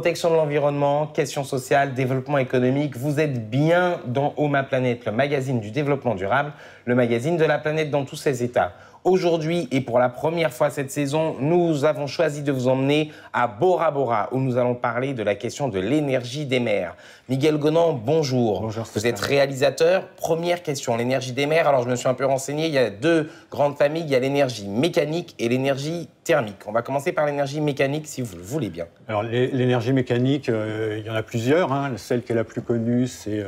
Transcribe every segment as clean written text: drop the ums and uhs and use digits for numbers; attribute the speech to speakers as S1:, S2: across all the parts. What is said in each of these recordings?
S1: Protection de l'environnement, questions sociales, développement économique. Vous êtes bien dans Oh ma planète, le magazine du développement durable, le magazine de la planète dans tous ses états. Aujourd'hui, et pour la première fois cette saison, nous avons choisi de vous emmener à Bora Bora, où nous allons parler de la question de l'énergie des mers. Miguel Gonan, bonjour.
S2: Bonjour.
S1: Vous êtes réalisateur. Première question, l'énergie des mers. Alors, je me suis un peu renseigné. Il y a deux grandes familles. Il y a l'énergie mécanique et l'énergie thermique. On va commencer par l'énergie mécanique, si vous le voulez bien.
S2: Alors, l'énergie mécanique, il y en a plusieurs. Celle qui est la plus connue, c'est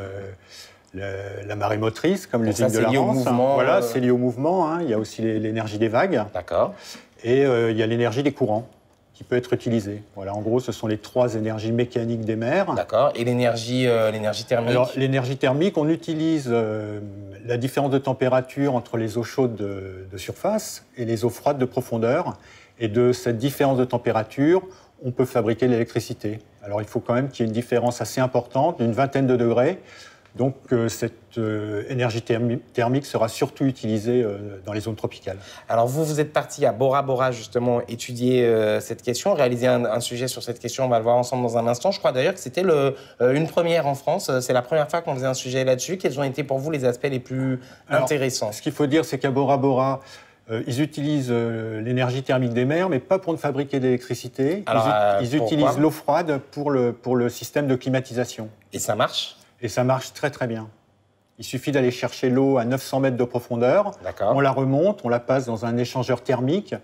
S2: la marée motrice, comme l'usine de la Rance. Voilà, c'est lié au mouvement. Il y a aussi l'énergie des vagues.
S1: D'accord.
S2: Et il y a l'énergie des courants, qui peut être utilisée. Voilà, en gros, ce sont les trois énergies mécaniques des mers.
S1: D'accord. Et l'énergie thermique?
S2: Alors, l'énergie thermique, on utilise la différence de température entre les eaux chaudes de surface et les eaux froides de profondeur. Et de cette différence de température, on peut fabriquer de l'électricité. Alors, il faut quand même qu'il y ait une différence assez importante, d'une vingtaine de degrés. Donc, cette énergie thermique sera surtout utilisée dans les zones tropicales.
S1: Alors, vous êtes parti à Bora Bora, justement, étudier cette question, réaliser un sujet sur cette question. On va le voir ensemble dans un instant. Je crois d'ailleurs que c'était une première en France. C'est la première fois qu'on faisait un sujet là-dessus. Quels ont été pour vous les aspects les plus intéressants?
S2: Ce qu'il faut dire, c'est qu'à Bora Bora, ils utilisent l'énergie thermique des mers, mais pas pour fabriquer de l'électricité. Ils utilisent l'eau froide pour le système de climatisation.
S1: Et ça marche?
S2: Et ça marche très très bien. Il suffit d'aller chercher l'eau à 900 mètres de profondeur, on la remonte, on la passe dans un échangeur thermique,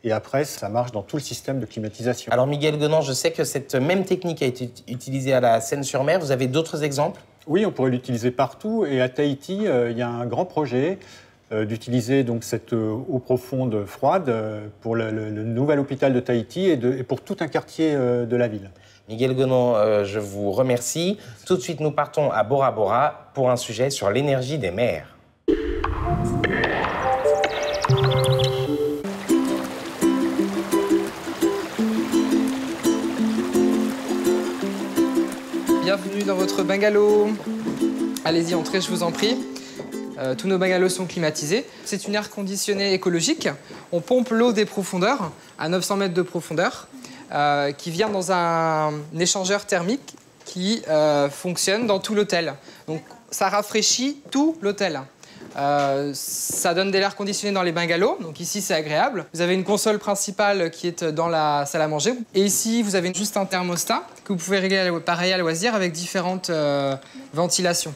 S2: et après, ça marche dans tout le système de climatisation.
S1: Alors Miguel Gonan, je sais que cette même technique a été utilisée à la Seine-sur-Mer. Vous avez d'autres exemples?
S2: Oui, on pourrait l'utiliser partout. Et à Tahiti, il y a un grand projet d'utiliser donc cette eau profonde froide pour le nouvel hôpital de Tahiti et pour tout un quartier de la ville.
S1: Miguel Gonan, je vous remercie. Tout de suite, nous partons à Bora Bora pour un sujet sur l'énergie des mers.
S3: Bienvenue dans votre bungalow. Allez-y, entrez, je vous en prie. Tous nos bungalows sont climatisés. C'est une aire conditionnée écologique. On pompe l'eau des profondeurs, à 900 mètres de profondeur, qui vient dans un échangeur thermique qui fonctionne dans tout l'hôtel. Donc ça rafraîchit tout l'hôtel. Ça donne de l'air conditionné dans les bungalows, donc ici c'est agréable. Vous avez une console principale qui est dans la salle à manger. Et ici vous avez juste un thermostat que vous pouvez régler pareil à loisir avec différentes ventilations.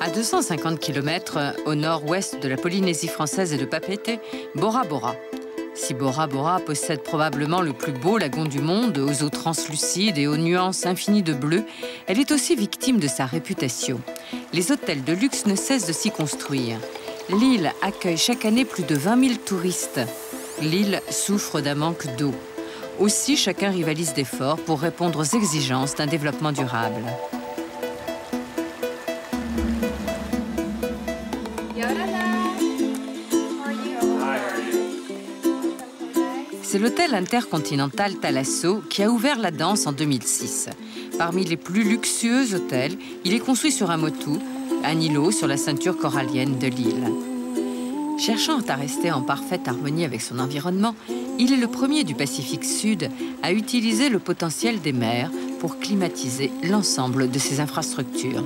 S4: À 250 km au nord-ouest de la Polynésie française et de Papeete, Bora Bora. Si Bora Bora possède probablement le plus beau lagon du monde, aux eaux translucides et aux nuances infinies de bleu, elle est aussi victime de sa réputation. Les hôtels de luxe ne cessent de s'y construire. L'île accueille chaque année plus de 20 000 touristes. L'île souffre d'un manque d'eau. Aussi, chacun rivalise d'efforts pour répondre aux exigences d'un développement durable. C'est l'hôtel intercontinental Thalasso qui a ouvert la danse en 2006. Parmi les plus luxueux hôtels, il est construit sur un motu, un îlot sur la ceinture corallienne de l'île. Cherchant à rester en parfaite harmonie avec son environnement, il est le premier du Pacifique Sud à utiliser le potentiel des mers pour climatiser l'ensemble de ses infrastructures.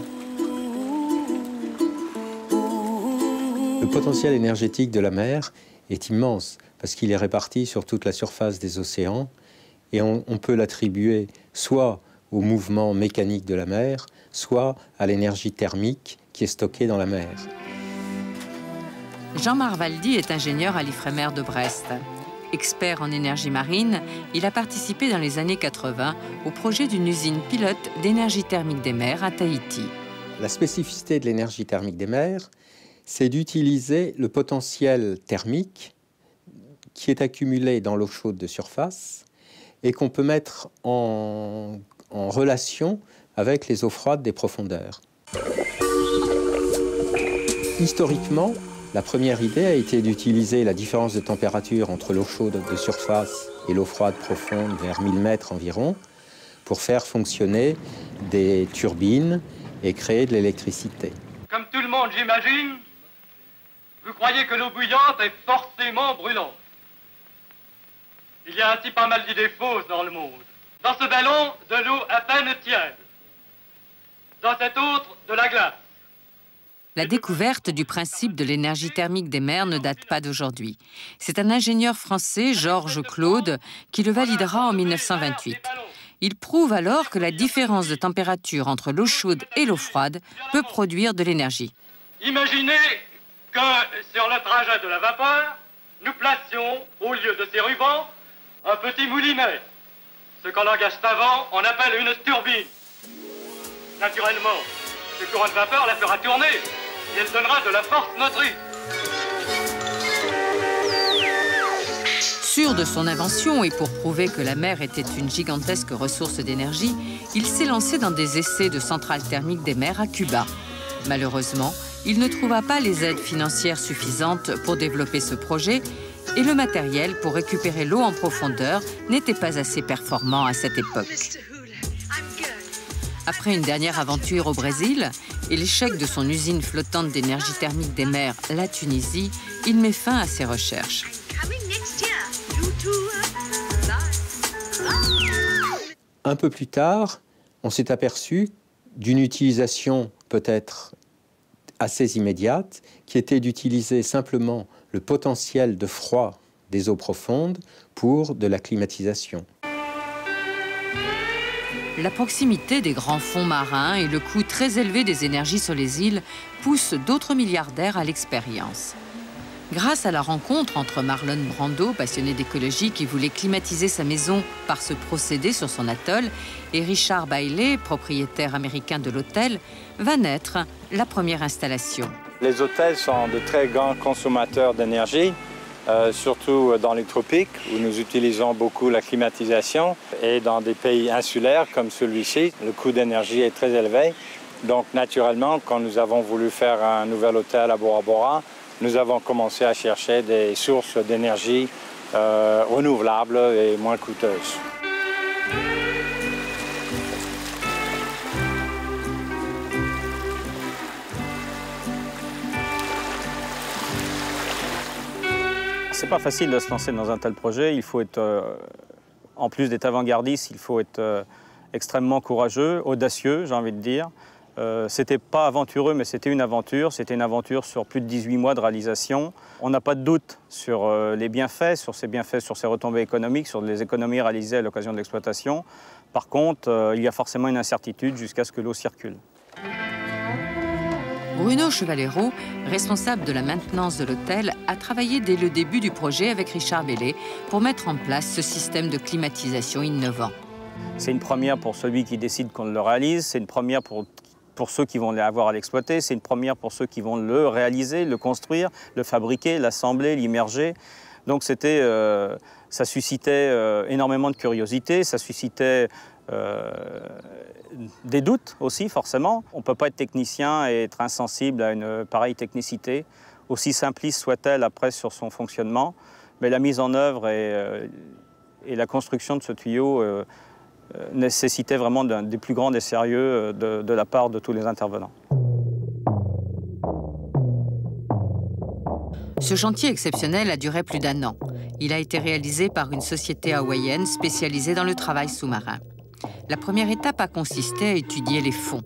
S5: Le potentiel énergétique de la mer est immense parce qu'il est réparti sur toute la surface des océans et on peut l'attribuer soit au mouvement mécanique de la mer, soit à l'énergie thermique qui est stockée dans la mer.
S4: Jean Marvaldi est ingénieur à l'Ifremer de Brest. Expert en énergie marine, il a participé dans les années 80 au projet d'une usine pilote d'énergie thermique des mers à Tahiti.
S5: La spécificité de l'énergie thermique des mers, c'est d'utiliser le potentiel thermique qui est accumulé dans l'eau chaude de surface et qu'on peut mettre en relation avec les eaux froides des profondeurs. Historiquement, la première idée a été d'utiliser la différence de température entre l'eau chaude de surface et l'eau froide profonde vers 1000 mètres environ pour faire fonctionner des turbines et créer de l'électricité.
S6: Comme tout le monde, j'imagine, vous croyez que l'eau bouillante est forcément brûlante. Il y a ainsi pas mal d'idées fausses dans le monde. Dans ce ballon, de l'eau à peine tiède. Dans cet autre, de la glace.
S4: La découverte du principe de l'énergie thermique des mers ne date pas d'aujourd'hui. C'est un ingénieur français, Georges Claude, qui le validera en 1928. Il prouve alors que la différence de température entre l'eau chaude et l'eau froide peut produire de l'énergie.
S6: Imaginez que sur le trajet de la vapeur, nous placions, au lieu de ces rubans, un petit moulinet. Ce qu'en langage savant, on appelle une turbine. Naturellement, ce courant de vapeur la fera tourner et elle donnera de la force motrice.
S4: Sûr de son invention et pour prouver que la mer était une gigantesque ressource d'énergie, il s'est lancé dans des essais de centrales thermiques des mers à Cuba. Malheureusement, il ne trouva pas les aides financières suffisantes pour développer ce projet et le matériel pour récupérer l'eau en profondeur n'était pas assez performant à cette époque. Après une dernière aventure au Brésil et l'échec de son usine flottante d'énergie thermique des mers, la Tunisie, il met fin à ses recherches.
S5: Un peu plus tard, on s'est aperçu d'une utilisation peut-être assez immédiate, qui était d'utiliser simplement le potentiel de froid des eaux profondes pour de la climatisation.
S4: La proximité des grands fonds marins et le coût très élevé des énergies sur les îles poussent d'autres milliardaires à l'expérience. Grâce à la rencontre entre Marlon Brando, passionné d'écologie qui voulait climatiser sa maison par ce procédé sur son atoll, et Richard Bailey, propriétaire américain de l'hôtel, va naître la première installation.
S7: Les hôtels sont de très grands consommateurs d'énergie, surtout dans les tropiques où nous utilisons beaucoup la climatisation. Et dans des pays insulaires comme celui-ci, le coût d'énergie est très élevé. Donc naturellement, quand nous avons voulu faire un nouvel hôtel à Bora Bora, nous avons commencé à chercher des sources d'énergie renouvelables et moins coûteuses.
S8: C'est pas facile de se lancer dans un tel projet. Il faut être, en plus d'être avant-gardiste, il faut être extrêmement courageux, audacieux, j'ai envie de dire. C'était pas aventureux, mais c'était une aventure. C'était une aventure sur plus de 18 mois de réalisation. On n'a pas de doute sur les bienfaits, sur ces retombées économiques, sur les économies réalisées à l'occasion de l'exploitation. Par contre, il y a forcément une incertitude jusqu'à ce que l'eau circule.
S4: Bruno Chevalero, responsable de la maintenance de l'hôtel, a travaillé dès le début du projet avec Richard Bailey pour mettre en place ce système de climatisation innovant.
S8: C'est une première pour celui qui décide qu'on le réalise, c'est une première pour ceux qui vont avoir à l'exploiter, c'est une première pour ceux qui vont le réaliser, le construire, le fabriquer, l'assembler, l'immerger. Donc ça suscitait énormément de curiosité, ça suscitait des doutes aussi, forcément. On ne peut pas être technicien et être insensible à une pareille technicité, aussi simpliste soit-elle après sur son fonctionnement. Mais la mise en œuvre et la construction de ce tuyau nécessitait vraiment des plus grands des sérieux de la part de tous les intervenants.
S4: Ce chantier exceptionnel a duré plus d'1 an. Il a été réalisé par une société hawaïenne spécialisée dans le travail sous-marin. La première étape a consisté à étudier les fonds.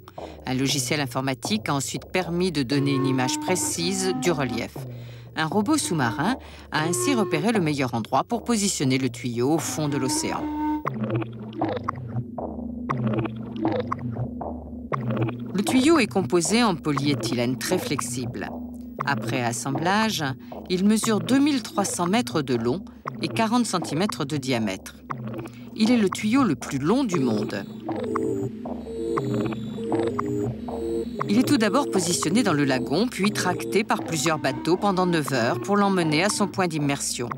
S4: Un logiciel informatique a ensuite permis de donner une image précise du relief. Un robot sous-marin a ainsi repéré le meilleur endroit pour positionner le tuyau au fond de l'océan. Le tuyau est composé en polyéthylène très flexible. Après assemblage, il mesure 2300 mètres de long et 40 cm de diamètre. Il est le tuyau le plus long du monde. Il est tout d'abord positionné dans le lagon, puis tracté par plusieurs bateaux pendant 9 heures pour l'emmener à son point d'immersion.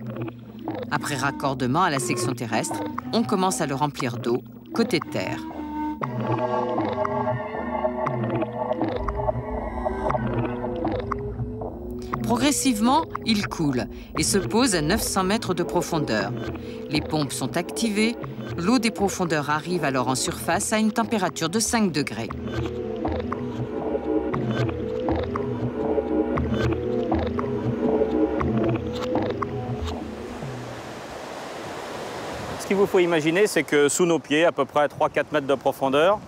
S4: Après raccordement à la section terrestre, on commence à le remplir d'eau, côté terre. Progressivement, il coule et se pose à 900 mètres de profondeur. Les pompes sont activées, l'eau des profondeurs arrive alors en surface à une température de 5 degrés.
S8: qu'il vous faut imaginer, c'est que sous nos pieds, à peu près 3-4 mètres de profondeur,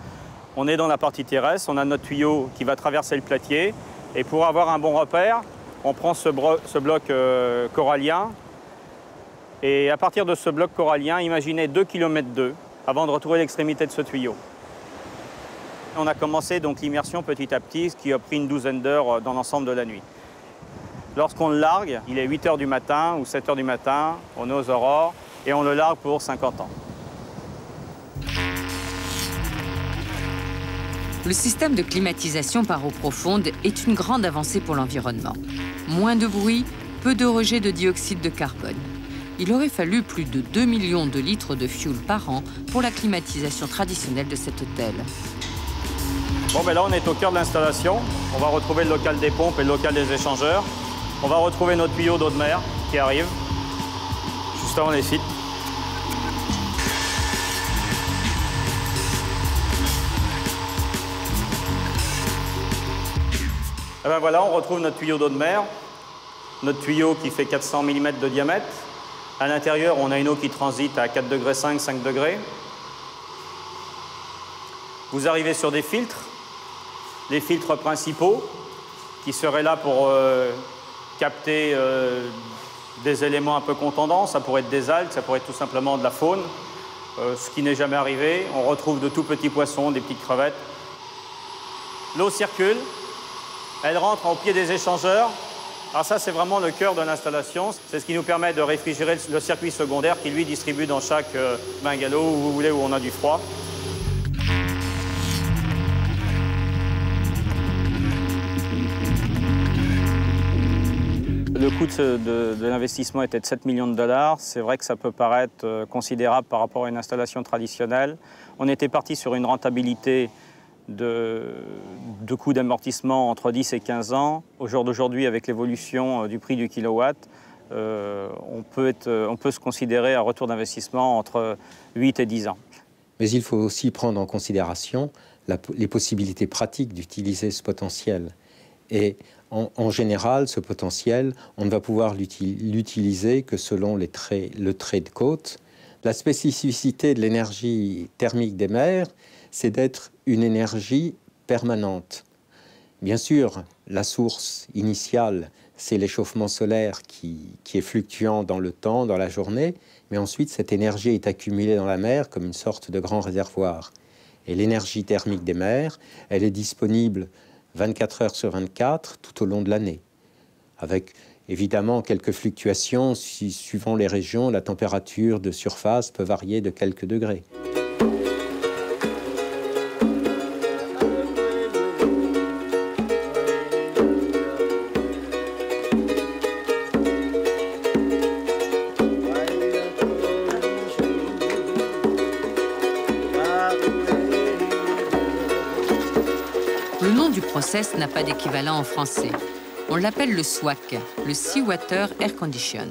S8: on est dans la partie terrestre, on a notre tuyau qui va traverser le platier. Et pour avoir un bon repère, on prend ce bloc corallien. Et à partir de ce bloc corallien, imaginez 2,2 km avant de retrouver l'extrémité de ce tuyau. On a commencé donc l'immersion petit à petit, ce qui a pris une douzaine d'heures dans l'ensemble de la nuit. Lorsqu'on le largue, il est 8 h du matin ou 7 h du matin, on est aux aurores et on le largue pour 50 ans.
S4: Le système de climatisation par eau profonde est une grande avancée pour l'environnement. Moins de bruit, peu de rejet de dioxyde de carbone. Il aurait fallu plus de 2 millions de litres de fioul par an pour la climatisation traditionnelle de cet hôtel.
S8: Bon, ben là, on est au cœur de l'installation. On va retrouver le local des pompes et le local des échangeurs. On va retrouver notre tuyau d'eau de mer qui arrive juste avant les sites. Et ben voilà, on retrouve notre tuyau d'eau de mer, notre tuyau qui fait 400 mm de diamètre. À l'intérieur, on a une eau qui transite à 4,5 degrés, 5 degrés. Vous arrivez sur des filtres, les filtres principaux qui seraient là pour capter des éléments un peu contondants. Ça pourrait être des algues, ça pourrait être tout simplement de la faune, ce qui n'est jamais arrivé. On retrouve de tout petits poissons, des petites crevettes. L'eau circule, elle rentre au pied des échangeurs. Alors ça, c'est vraiment le cœur de l'installation. C'est ce qui nous permet de réfrigérer le circuit secondaire qui, lui, distribue dans chaque bungalow où vous voulez, où on a du froid. Le coût de l'investissement était de 7 millions de dollars. C'est vrai que ça peut paraître considérable par rapport à une installation traditionnelle. On était parti sur une rentabilité de coûts d'amortissement entre 10 et 15 ans. Au jour d'aujourd'hui, avec l'évolution du prix du kilowatt, on peut se considérer un retour d'investissement entre 8 et 10 ans.
S5: Mais il faut aussi prendre en considération les possibilités pratiques d'utiliser ce potentiel. Et en général, ce potentiel, on ne va pouvoir l'utiliser que selon le trait de côte. La spécificité de l'énergie thermique des mers, c'est d'être une énergie permanente. Bien sûr, la source initiale, c'est l'échauffement solaire qui est fluctuant dans le temps, dans la journée, mais ensuite, cette énergie est accumulée dans la mer comme une sorte de grand réservoir. Et l'énergie thermique des mers, elle est disponible 24 heures sur 24 tout au long de l'année, avec évidemment quelques fluctuations. Suivant les régions, la température de surface peut varier de quelques degrés.
S4: Le process n'a pas d'équivalent en français. On l'appelle le SWAC, le Seawater Air Condition.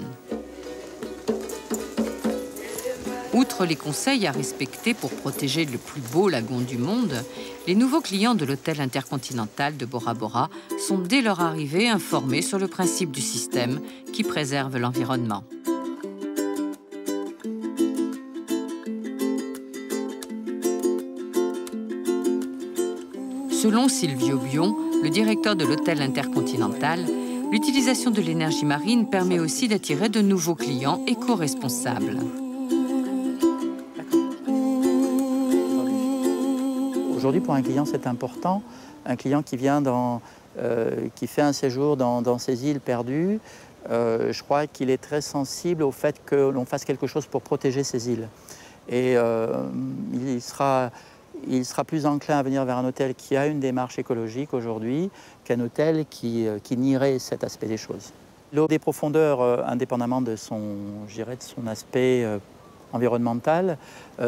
S4: Outre les conseils à respecter pour protéger le plus beau lagon du monde, les nouveaux clients de l'hôtel intercontinental de Bora Bora sont dès leur arrivée informés sur le principe du système qui préserve l'environnement. Selon Silvio Bion, le directeur de l'hôtel intercontinental, l'utilisation de l'énergie marine permet aussi d'attirer de nouveaux clients éco-responsables.
S9: Aujourd'hui, pour un client, c'est important. Un client qui vient qui fait un séjour dans ces îles perdues, je crois qu'il est très sensible au fait que l'on fasse quelque chose pour protéger ces îles. Et il sera plus enclin à venir vers un hôtel qui a une démarche écologique aujourd'hui qu'un hôtel qui nierait cet aspect des choses. L'eau des profondeurs, indépendamment de son aspect environnemental,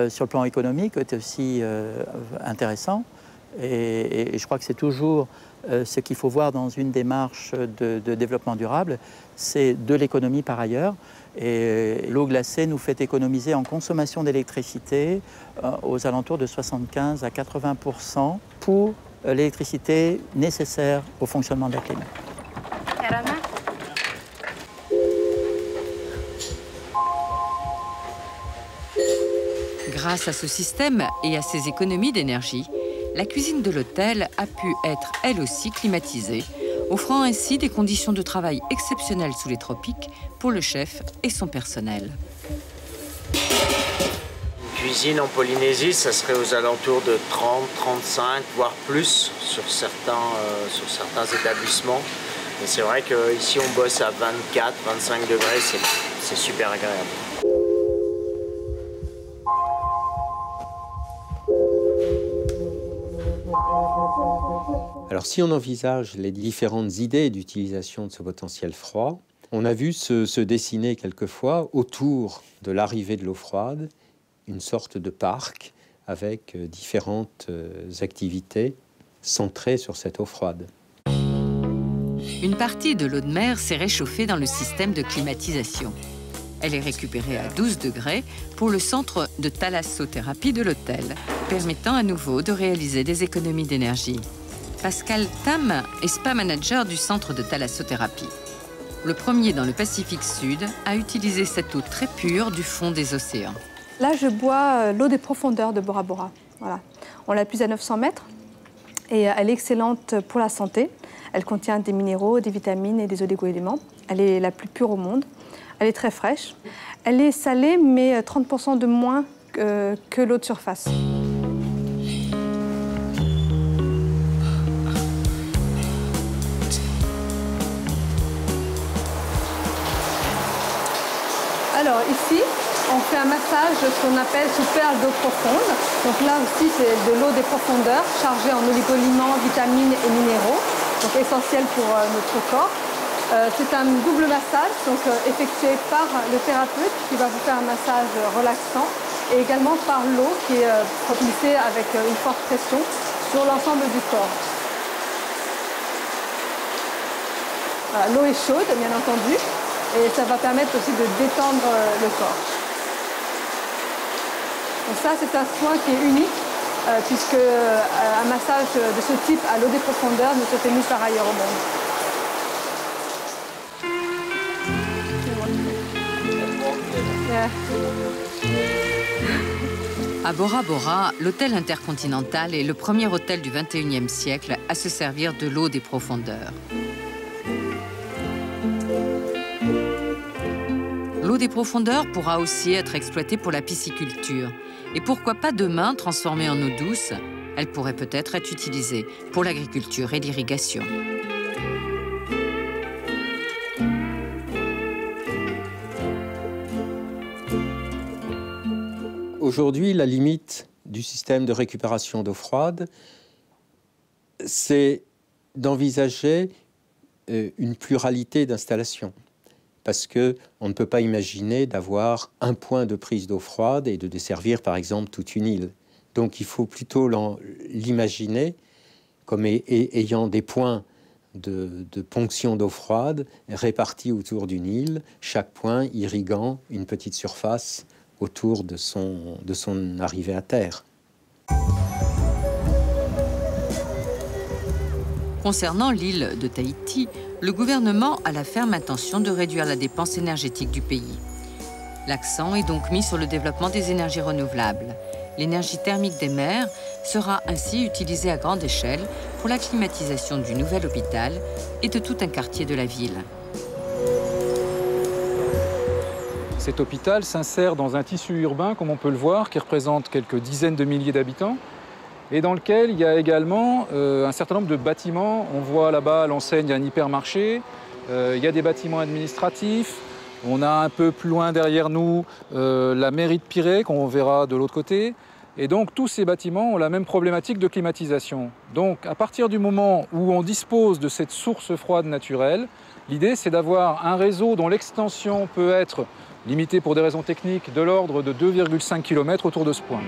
S9: sur le plan économique, est aussi intéressant. Et je crois que c'est toujours ce qu'il faut voir dans une démarche de développement durable, c'est de l'économie par ailleurs. Et l'eau glacée nous fait économiser en consommation d'électricité aux alentours de 75 à 80% pour l'électricité nécessaire au fonctionnement de la clim.
S4: Grâce à ce système et à ses économies d'énergie, la cuisine de l'hôtel a pu être elle aussi climatisée, offrant ainsi des conditions de travail exceptionnelles sous les tropiques pour le chef et son personnel.
S10: Une cuisine en Polynésie, ça serait aux alentours de 30, 35, voire plus sur certains établissements. Et c'est vrai qu'ici on bosse à 24, 25 degrés, c'est super agréable.
S5: Alors si on envisage les différentes idées d'utilisation de ce potentiel froid, on a vu se dessiner quelquefois autour de l'arrivée de l'eau froide une sorte de parc avec différentes activités centrées sur cette eau froide.
S4: Une partie de l'eau de mer s'est réchauffée dans le système de climatisation. Elle est récupérée à 12 degrés pour le centre de thalassothérapie de l'hôtel, permettant à nouveau de réaliser des économies d'énergie. Pascal Tam est spa manager du centre de thalassothérapie. Le premier dans le Pacifique Sud à utiliser cette eau très pure du fond des océans.
S11: Là, je bois l'eau des profondeurs de Bora Bora. Voilà. On l'a puise à 900 mètres et elle est excellente pour la santé. Elle contient des minéraux, des vitamines et des oligo-éléments. Elle est la plus pure au monde. Elle est très fraîche. Elle est salée, mais 30% de moins que l'eau de surface. Alors ici, on fait un massage de ce qu'on appelle sous perle d'eau profonde. Donc là aussi, c'est de l'eau des profondeurs chargée en oligo-éléments, vitamines et minéraux, donc essentiel pour notre corps. C'est un double massage, donc effectué par le thérapeute qui va vous faire un massage relaxant et également par l'eau qui est propulsée avec une forte pression sur l'ensemble du corps. L'eau est chaude, bien entendu, et ça va permettre aussi de détendre le corps. Donc ça, c'est un soin qui est unique, puisque un massage de ce type à l'eau des profondeurs ne se fait nulle part ailleurs au monde.
S4: À Bora Bora, l'hôtel intercontinental est le premier hôtel du XXIe siècle à se servir de l'eau des profondeurs. L'eau des profondeurs pourra aussi être exploitée pour la pisciculture. Et pourquoi pas demain transformée en eau douce? Elle pourrait peut-être être utilisée pour l'agriculture et l'irrigation.
S5: Aujourd'hui, la limite du système de récupération d'eau froide, c'est d'envisager une pluralité d'installations. Parce qu'on ne peut pas imaginer d'avoir un point de prise d'eau froide et de desservir, par exemple, toute une île. Donc il faut plutôt l'imaginer comme ayant des points de ponction d'eau froide répartis autour d'une île, chaque point irriguant une petite surface autour de son arrivée à terre.
S4: Concernant l'île de Tahiti, le gouvernement a la ferme intention de réduire la dépense énergétique du pays. L'accent est donc mis sur le développement des énergies renouvelables. L'énergie thermique des mers sera ainsi utilisée à grande échelle pour la climatisation du nouvel hôpital et de tout un quartier de la ville.
S12: Cet hôpital s'insère dans un tissu urbain, comme on peut le voir, qui représente quelques dizaines de milliers d'habitants et dans lequel il y a également un certain nombre de bâtiments. On voit là-bas l'enseigne d'un hypermarché, il y a des bâtiments administratifs, on a un peu plus loin derrière nous la mairie de Pirée, qu'on verra de l'autre côté. Et donc tous ces bâtiments ont la même problématique de climatisation. Donc à partir du moment où on dispose de cette source froide naturelle, l'idée c'est d'avoir un réseau dont l'extension peut être limitée pour des raisons techniques de l'ordre de 2,5 km autour de ce point.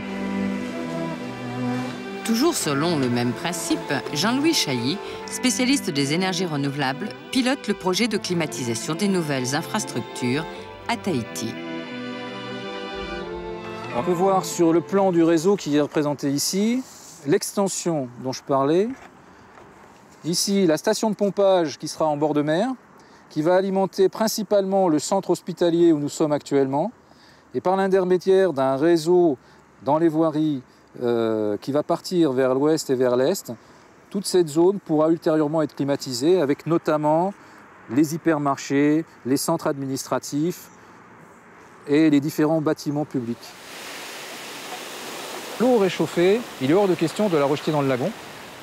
S4: Toujours selon le même principe, Jean-Louis Chailly, spécialiste des énergies renouvelables, pilote le projet de climatisation des nouvelles infrastructures à Tahiti.
S12: On peut voir sur le plan du réseau qui est représenté ici, l'extension dont je parlais. Ici, la station de pompage qui sera en bord de mer, qui va alimenter principalement le centre hospitalier où nous sommes actuellement, et par l'intermédiaire d'un réseau dans les voiries qui va partir vers l'ouest et vers l'est, toute cette zone pourra ultérieurement être climatisée avec notamment les hypermarchés, les centres administratifs et les différents bâtiments publics. L'eau réchauffée, il est hors de question de la rejeter dans le lagon.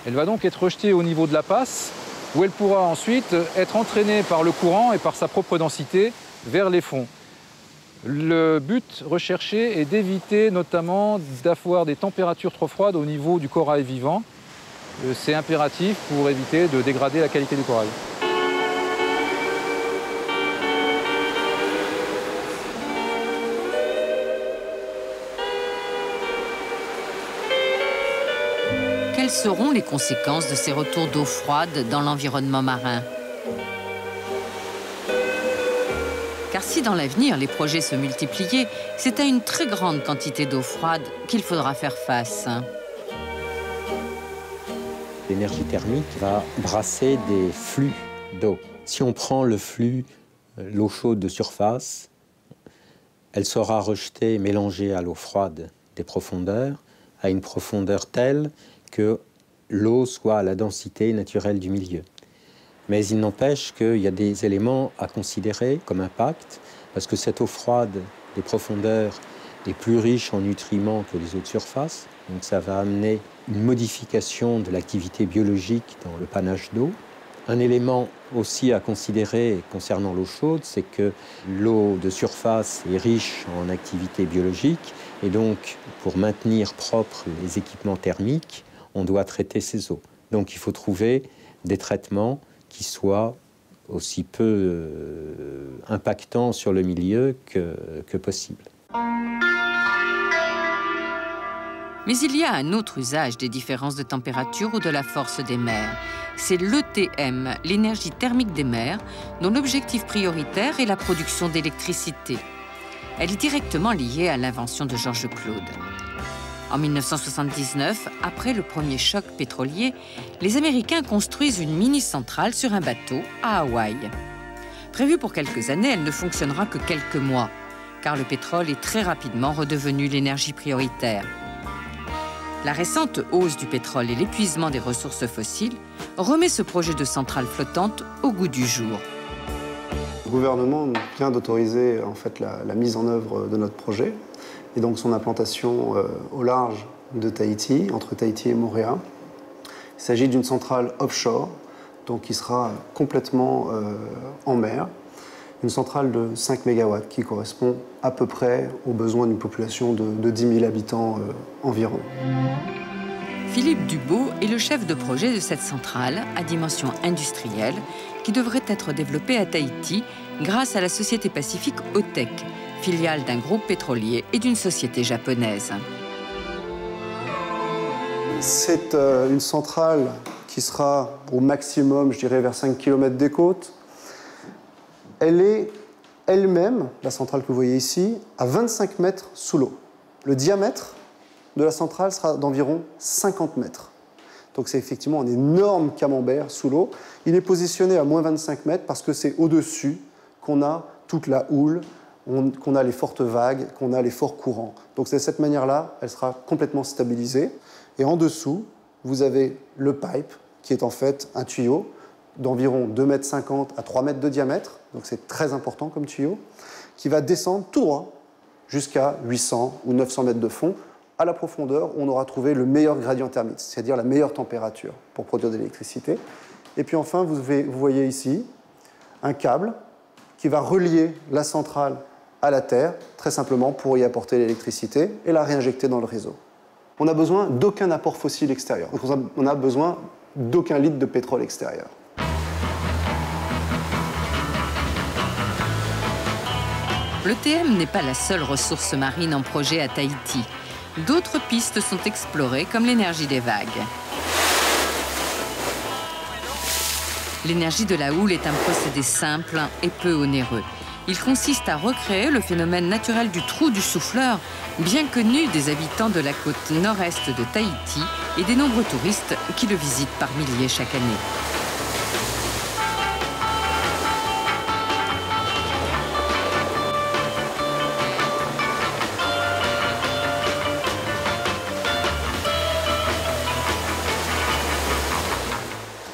S12: Elle va donc être rejetée au niveau de la passe où elle pourra ensuite être entraînée par le courant et par sa propre densité vers les fonds. Le but recherché est d'éviter notamment d'avoir des températures trop froides au niveau du corail vivant. C'est impératif pour éviter de dégrader la qualité du corail.
S4: Quelles seront les conséquences de ces retours d'eau froide dans l'environnement marin? Car si dans l'avenir les projets se multipliaient, c'est à une très grande quantité d'eau froide qu'il faudra faire face.
S5: L'énergie thermique va brasser des flux d'eau. Si on prend le flux, l'eau chaude de surface, elle sera rejetée, mélangée à l'eau froide des profondeurs, à une profondeur telle que l'eau soit à la densité naturelle du milieu. Mais il n'empêche qu'il y a des éléments à considérer comme impact, parce que cette eau froide des profondeurs est plus riche en nutriments que les eaux de surface. Donc ça va amener une modification de l'activité biologique dans le panache d'eau. Un élément aussi à considérer concernant l'eau chaude, c'est que l'eau de surface est riche en activité biologique, et donc pour maintenir propres les équipements thermiques, on doit traiter ces eaux. Donc il faut trouver des traitements qui soient aussi peu impactants sur le milieu que possible.
S4: Mais il y a un autre usage des différences de température ou de la force des mers. C'est l'ETM, l'énergie thermique des mers, dont l'objectif prioritaire est la production d'électricité. Elle est directement liée à l'invention de Georges Claude. En 1979, après le premier choc pétrolier, les Américains construisent une mini-centrale sur un bateau à Hawaï. Prévue pour quelques années, elle ne fonctionnera que quelques mois, car le pétrole est très rapidement redevenu l'énergie prioritaire. La récente hausse du pétrole et l'épuisement des ressources fossiles remet ce projet de centrale flottante au goût du jour.
S13: Le gouvernement vient d'autoriser en fait la mise en œuvre de notre projet et donc son implantation au large de Tahiti, entre Tahiti et Moorea. Il s'agit d'une centrale offshore, donc qui sera complètement en mer. Une centrale de 5 MW qui correspond à peu près aux besoins d'une population de 10 000 habitants environ.
S4: Philippe Dubo est le chef de projet de cette centrale à dimension industrielle qui devrait être développée à Tahiti grâce à la société pacifique Otec, filiale d'un groupe pétrolier et d'une société japonaise.
S13: C'est une centrale qui sera au maximum, je dirais, vers 5 km des côtes. Elle est elle-même, la centrale que vous voyez ici, à 25 mètres sous l'eau. Le diamètre de la centrale sera d'environ 50 mètres. Donc c'est effectivement un énorme camembert sous l'eau. Il est positionné à moins 25 mètres parce que c'est au-dessus qu'on a toute la houle, qu'on a les fortes vagues, qu'on a les forts courants. Donc de cette manière-là, elle sera complètement stabilisée. Et en dessous, vous avez le pipe, qui est en fait un tuyau d'environ 2,50 m à 3 mètres de diamètre, donc c'est très important comme tuyau, qui va descendre tout droit jusqu'à 800 ou 900 mètres de fond. À la profondeur, on aura trouvé le meilleur gradient thermique, c'est-à-dire la meilleure température pour produire de l'électricité. Et puis enfin, vous voyez ici un câble qui va relier la centrale à la Terre, très simplement pour y apporter l'électricité et la réinjecter dans le réseau. On n'a besoin d'aucun apport fossile extérieur. On n'a besoin d'aucun litre de pétrole extérieur.
S4: L'ETM n'est pas la seule ressource marine en projet à Tahiti. D'autres pistes sont explorées, comme l'énergie des vagues. L'énergie de la houle est un procédé simple et peu onéreux. Il consiste à recréer le phénomène naturel du trou du souffleur, bien connu des habitants de la côte nord-est de Tahiti et des nombreux touristes qui le visitent par milliers chaque année.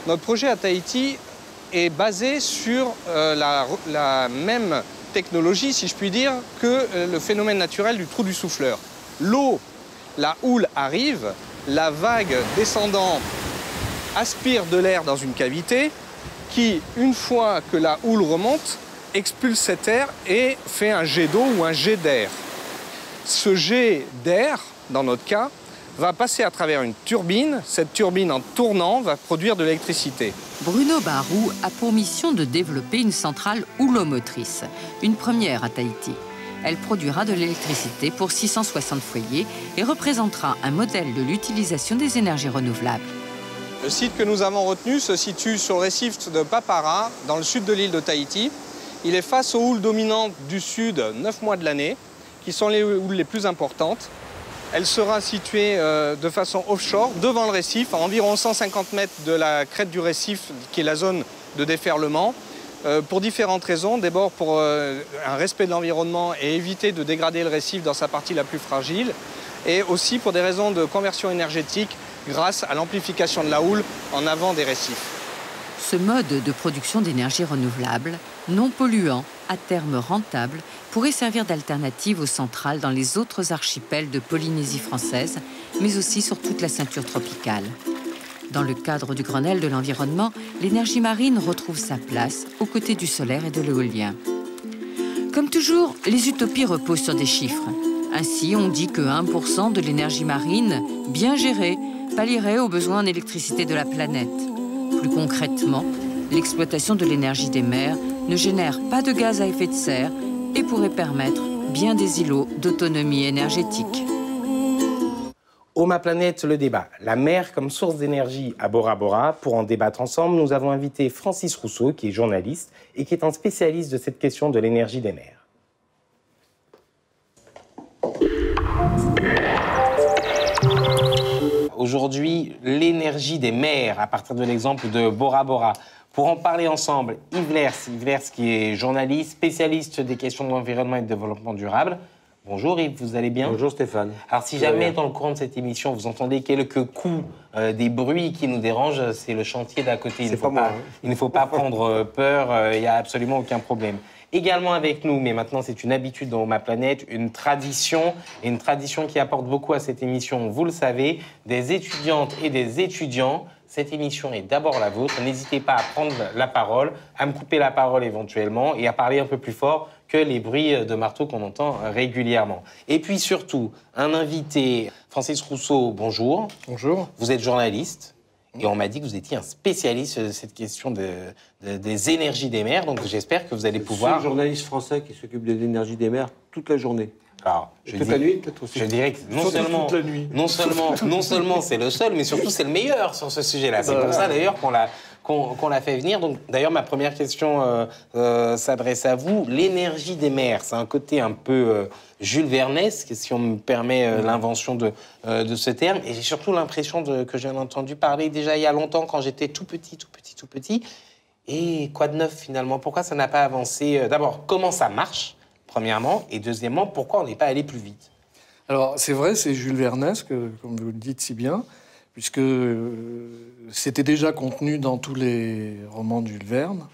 S14: Notre projet à Tahiti est basé sur la même technologie, si je puis dire, que le phénomène naturel du trou du souffleur. L'eau, la houle arrive, la vague descendant aspire de l'air dans une cavité qui, une fois que la houle remonte, expulse cet air et fait un jet d'eau ou un jet d'air. Ce jet d'air, dans notre cas, va passer à travers une turbine. Cette turbine, en tournant, va produire de l'électricité.
S4: Bruno Barou a pour mission de développer une centrale houlomotrice, une première à Tahiti. Elle produira de l'électricité pour 660 foyers et représentera un modèle de l'utilisation des énergies renouvelables.
S14: Le site que nous avons retenu se situe sur le récif de Papara, dans le sud de l'île de Tahiti. Il est face aux houles dominantes du sud 9 mois de l'année, qui sont les houles les plus importantes. Elle sera située de façon offshore, devant le récif, à environ 150 mètres de la crête du récif, qui est la zone de déferlement, pour différentes raisons. D'abord pour un respect de l'environnement et éviter de dégrader le récif dans sa partie la plus fragile, et aussi pour des raisons de conversion énergétique grâce à l'amplification de la houle en avant des récifs.
S4: Ce mode de production d'énergie renouvelable, non polluant, à terme rentable, pourrait servir d'alternative aux centrales dans les autres archipels de Polynésie française, mais aussi sur toute la ceinture tropicale. Dans le cadre du Grenelle de l'environnement, l'énergie marine retrouve sa place aux côtés du solaire et de l'éolien. Comme toujours, les utopies reposent sur des chiffres. Ainsi, on dit que 1% de l'énergie marine, bien gérée, pallierait aux besoins en électricité de la planète. Plus concrètement, l'exploitation de l'énergie des mers ne génère pas de gaz à effet de serre et pourrait permettre bien des îlots d'autonomie énergétique.
S1: Oh ma planète, le débat. La mer comme source d'énergie à Bora Bora. Pour en débattre ensemble, nous avons invité Francis Rousseau, qui est journaliste et qui est un spécialiste de cette question de l'énergie des mers. Aujourd'hui, l'énergie des mers, à partir de l'exemple de Bora Bora. Pour en parler ensemble, Yves Lers qui est journaliste, spécialiste des questions de l'environnement et de développement durable. Bonjour Yves, vous allez bien?
S15: Bonjour Stéphane.
S1: Alors si jamais dans le courant de cette émission vous entendez quelques coups, des bruits qui nous dérangent, c'est le chantier d'à côté. Il ne faut pas prendre peur, il n'y a absolument aucun problème. Également avec nous, mais maintenant c'est une habitude dans Ma Planète, une tradition qui apporte beaucoup à cette émission, vous le savez, des étudiantes et des étudiants. Cette émission est d'abord la vôtre. N'hésitez pas à prendre la parole, à me couper la parole éventuellement et à parler un peu plus fort que les bruits de marteau qu'on entend régulièrement. Et puis surtout, un invité, Francis Rousseau, bonjour.
S14: Bonjour.
S1: Vous êtes journaliste et on m'a dit que vous étiez un spécialiste de cette question des énergies des mers. Donc j'espère que vous allez pouvoir...
S15: Je suis un journaliste français qui s'occupe de l'énergie des mers toute la journée.
S1: Alors,
S15: toute la nuit, peut-être aussi.
S1: Je dirais que non seulement c'est le seul, mais surtout c'est le meilleur sur ce sujet-là. C'est pour ça d'ailleurs qu'on l'a fait venir. Donc d'ailleurs ma première question s'adresse à vous. L'énergie des mers, c'est un côté un peu Jules Vernesque, si on me permet l'invention de ce terme. Et j'ai surtout l'impression que j'en ai entendu parler déjà il y a longtemps quand j'étais tout petit. Et quoi de neuf finalement? Pourquoi ça n'a pas avancé? D'abord, comment ça marche? Premièrement, et deuxièmement, pourquoi on n'est pas allé plus vite?
S16: Alors, c'est vrai, c'est Jules Vernesque, comme vous le dites si bien, puisque c'était déjà contenu dans tous les romans de Jules Verne.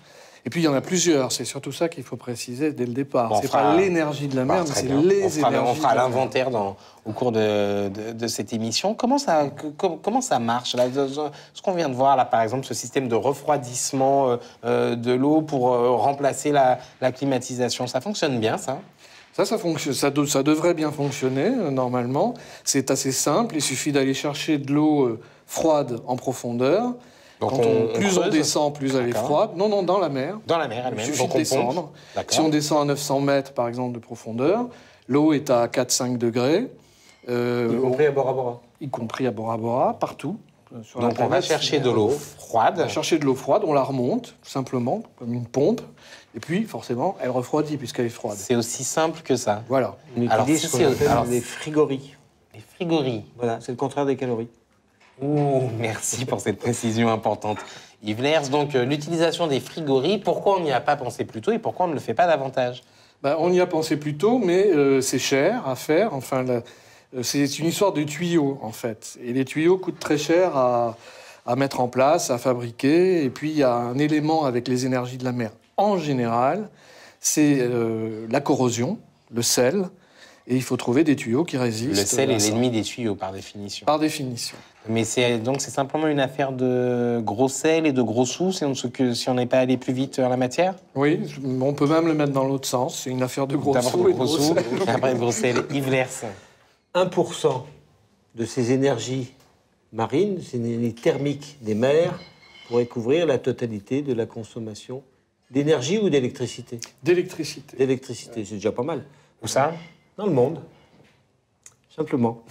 S16: Et puis, il y en a plusieurs. C'est surtout ça qu'il faut préciser dès le départ.
S1: Bon,
S16: c'est pas l'énergie de la mer, mais c'est les énergies.
S1: On fera l'inventaire au cours de cette émission. Comment ça marche là, ce qu'on vient de voir, là, par exemple, ce système de refroidissement de l'eau pour remplacer la climatisation, ça fonctionne bien, ça?
S16: Ça fonctionne. Ça devrait bien fonctionner, normalement. C'est assez simple. Il suffit d'aller chercher de l'eau froide en profondeur. Donc plus on descend, plus elle est froide. Non, dans la mer.
S1: Dans la mer elle-même.
S16: Il suffit de descendre. Si on descend à 900 mètres, par exemple, de profondeur, l'eau est à 4-5 degrés.
S15: Y compris à Bora Bora.
S16: Y compris à Bora Bora, partout.
S1: Donc on va chercher de l'eau froide.
S16: On va chercher de l'eau froide, on la remonte, tout simplement, comme une pompe. Et puis, forcément, elle refroidit, puisqu'elle est froide.
S1: C'est aussi simple que ça.
S16: Voilà.
S15: On utilise ce qu'on appelle des frigories.
S1: Les frigories.
S15: Voilà, c'est le contraire des calories.
S1: Ouh, merci pour cette précision importante. Yves Lers, donc l'utilisation des frigories, pourquoi on n'y a pas pensé plus tôt et pourquoi on ne le fait pas davantage?
S16: On y a pensé plus tôt, mais c'est cher à faire. Enfin, c'est une histoire de tuyaux, en fait. Et les tuyaux coûtent très cher à à mettre en place, à fabriquer. Et puis, il y a un élément avec les énergies de la mer en général, c'est la corrosion, le sel. Et il faut trouver des tuyaux qui résistent.
S1: Le sel est l'ennemi des tuyaux, par définition.
S16: Par définition.
S1: Mais c'est simplement une affaire de gros sel et de gros sous si on n'est pas allé plus vite en la matière?
S16: Oui, on peut même le mettre dans l'autre sens. C'est une affaire de gros sous et de gros sel.
S1: Et après, de gros sel. Yves Lers.
S15: 1% de ces énergies marines, ces énergies thermiques des mers, pourraient couvrir la totalité de la consommation d'énergie ou d'électricité?
S16: D'électricité.
S15: D'électricité, c'est déjà pas mal.
S1: Où ça?
S15: Dans le monde. Simplement.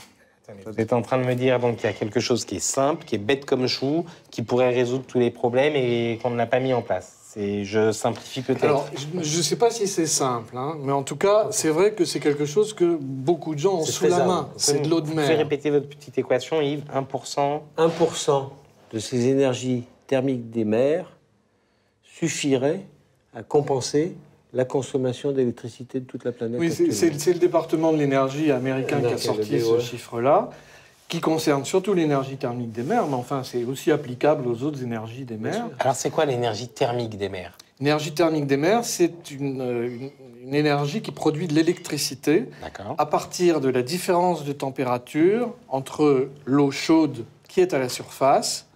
S1: Vous êtes en train de me dire donc qu'il y a quelque chose qui est simple, qui est bête comme chou, qui pourrait résoudre tous les problèmes et qu'on n'a pas mis en place. Je simplifie peut-être.
S16: Alors, je ne sais pas si c'est simple, hein, mais en tout cas, c'est vrai que c'est quelque chose que beaucoup de gens ont sous la main. C'est de l'eau de mer.
S1: Vous pouvez répéter votre petite équation, Yves? 1%.
S15: 1% de ces énergies thermiques des mers suffirait à compenser la consommation d'électricité de toute la planète.
S16: Oui, c'est le département de l'énergie américain qui a sorti ce chiffre-là, qui concerne surtout l'énergie thermique des mers, mais enfin, c'est aussi applicable aux autres énergies des mers.
S1: Alors, c'est quoi l'énergie thermique des mers?
S16: L'énergie thermique des mers, c'est une énergie qui produit de l'électricité à partir de la différence de température entre l'eau chaude qui est à la surface,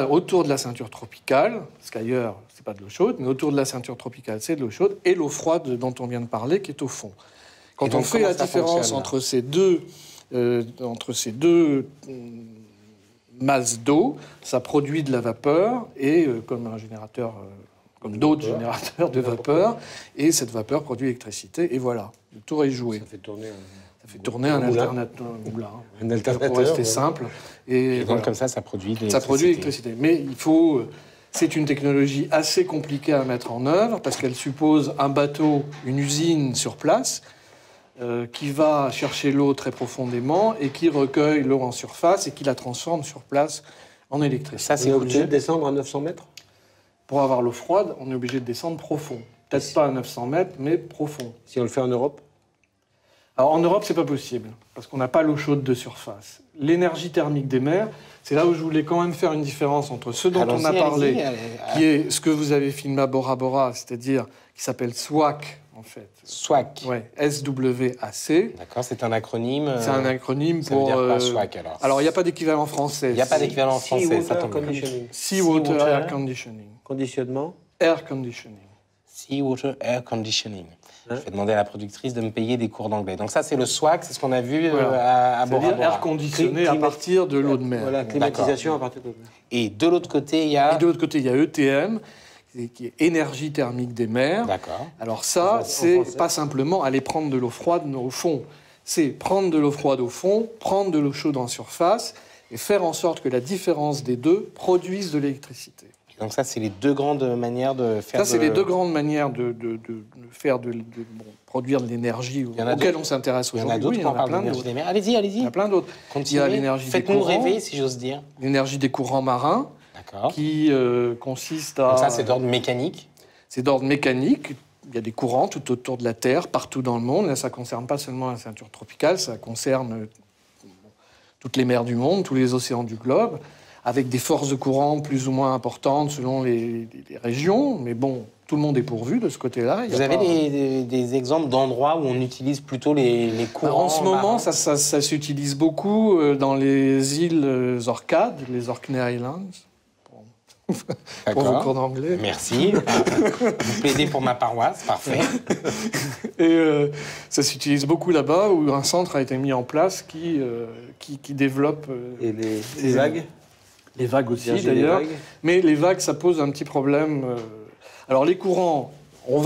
S16: autour de la ceinture tropicale, parce qu'ailleurs, c'est pas de l'eau chaude, mais autour de la ceinture tropicale, c'est de l'eau chaude, et l'eau froide dont on vient de parler, qui est au fond. Quand on fait la différence entre ces deux masses d'eau, ça produit de la vapeur, et comme un générateur, comme d'autres générateurs de vapeur, et cette vapeur produit l'électricité, et voilà, le tour est joué.
S15: Ça fait tourner
S16: un alternateur,
S15: un alternateur,
S16: pour rester simple. Et
S1: donc,
S16: voilà.
S1: comme ça produit de l'électricité.
S16: Ça produit l'électricité. Mais c'est une technologie assez compliquée à mettre en œuvre parce qu'elle suppose un bateau, une usine sur place qui va chercher l'eau très profondément et qui recueille l'eau en surface et qui la transforme sur place en électricité.
S15: Ça, c'est obligé de descendre à 900 mètres?
S16: Pour avoir l'eau froide, on est obligé de descendre profond. Peut-être pas à 900 mètres, mais profond.
S15: Si on le fait en Europe?
S16: Alors en Europe, c'est pas possible, parce qu'on n'a pas l'eau chaude de surface. L'énergie thermique des mers, c'est là où je voulais quand même faire une différence entre ce dont on a parlé, qui est ce que vous avez filmé à Bora Bora, c'est-à-dire qui s'appelle SWAC, en fait.
S1: SWAC.
S16: Ouais, S-W-A-C.
S1: D'accord, c'est un acronyme.
S16: C'est un acronyme
S1: ça
S16: pour.
S1: Veut dire pas SWAC, alors.
S16: Alors il n'y a pas d'équivalent français.
S1: Il n'y a pas d'équivalent français, ça tombe bien.
S16: Seawater Air Conditioning.
S15: Conditionnement?
S16: Air Conditioning.
S1: Seawater Air Conditioning. Je vais demander à la productrice de me payer des cours d'anglais. Donc ça, c'est le SWAC, c'est ce qu'on a vu à Bora Bora.
S16: Air conditionné à partir de l'eau de mer.
S15: Voilà, climatisation à partir de l'eau de mer.
S1: Et de l'autre côté, il y a...
S16: ETM, qui est énergie thermique des mers.
S1: D'accord.
S16: Alors ça, c'est pas simplement aller prendre de l'eau froide au fond. C'est prendre de l'eau froide au fond, prendre de l'eau chaude en surface et faire en sorte que la différence des deux produise de l'électricité.
S1: Donc ça, c'est les deux grandes manières de faire...
S16: Ça, c'est les deux grandes manières de produire de l'énergie auxquelles on s'intéresse aujourd'hui.
S1: Il y en a d'autres quand on parle d'énergie des mers. Allez-y.
S16: Il y en a plein d'autres. Il y a l'énergie des courants.
S1: Faites-nous rêver, si j'ose dire.
S16: L'énergie des courants marins, qui consiste à...
S1: Donc ça, c'est d'ordre mécanique.
S16: C'est d'ordre mécanique. Il y a des courants tout autour de la Terre, partout dans le monde. Là, ça ne concerne pas seulement la ceinture tropicale, ça concerne toutes les mers du monde, tous les océans du globe, avec des forces de courant plus ou moins importantes selon les régions. Mais bon, tout le monde est pourvu de ce côté-là.
S1: Vous avez des exemples d'endroits où on utilise plutôt les courants?
S16: En ce moment, ça s'utilise beaucoup dans les îles Orcades, les Orkney Islands. Pour vos cours d'anglais.
S1: Merci. Vous plaidez pour ma paroisse, parfait.
S16: Et ça s'utilise beaucoup là-bas, où un centre a été mis en place qui développe...
S15: Et les vagues?
S16: Les vagues aussi, d'ailleurs. Mais les vagues, ça pose un petit problème. Alors, les courants, on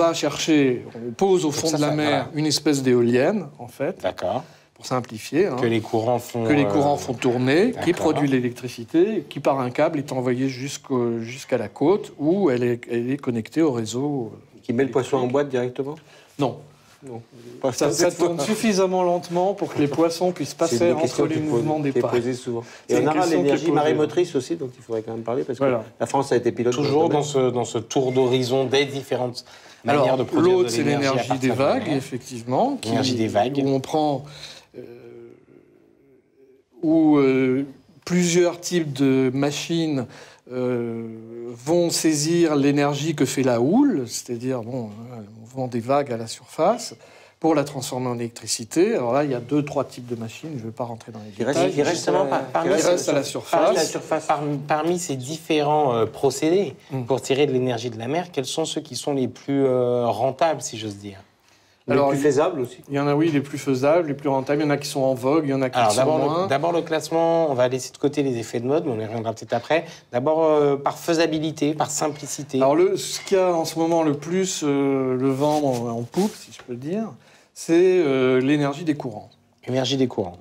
S16: pose au fond de la mer une espèce d'éolienne, en fait.
S1: D'accord.
S16: Pour simplifier.
S1: Que les courants font...
S16: Que les courants font tourner, qui produit l'électricité, qui, par un câble, est envoyée jusqu'à la côte, où elle est connectée au réseau.
S15: Qui met le poisson en boîte directement?
S16: Non. Ça tourne suffisamment lentement pour que les poissons puissent passer entre les mouvements des pailles.
S15: Et on aura l'énergie marémotrice aussi, dont il faudrait quand même parler, parce que la France a été pilote.
S1: Toujours dans ce tour d'horizon des différentes manières de produire de
S16: l'autre, c'est l'énergie des vagues, effectivement. L'énergie
S1: des vagues.
S16: Où on prend... plusieurs types de machines vont saisir l'énergie que fait la houle, c'est-à-dire le mouvement des vagues à la surface, pour la transformer en électricité. Alors là, il y a 2-3 types de machines, je ne vais pas rentrer dans les détails.
S1: Qui restent
S16: à la surface.
S1: Parmi ces différents procédés pour tirer de l'énergie de la mer, quels sont ceux qui sont les plus rentables, si j'ose dire?
S15: Alors, les plus faisables aussi.
S16: Il y en a, oui, les plus faisables, les plus rentables. Il y en a qui sont en vogue, il y en a qui sont moins.
S1: D'abord le classement, on va laisser de côté les effets de mode, mais on y reviendra peut-être après. D'abord par faisabilité, par simplicité.
S16: Alors ce qu'il y a en ce moment le plus, le vent en poupe, si je peux le dire, c'est l'énergie des courants.
S1: Énergie des courants.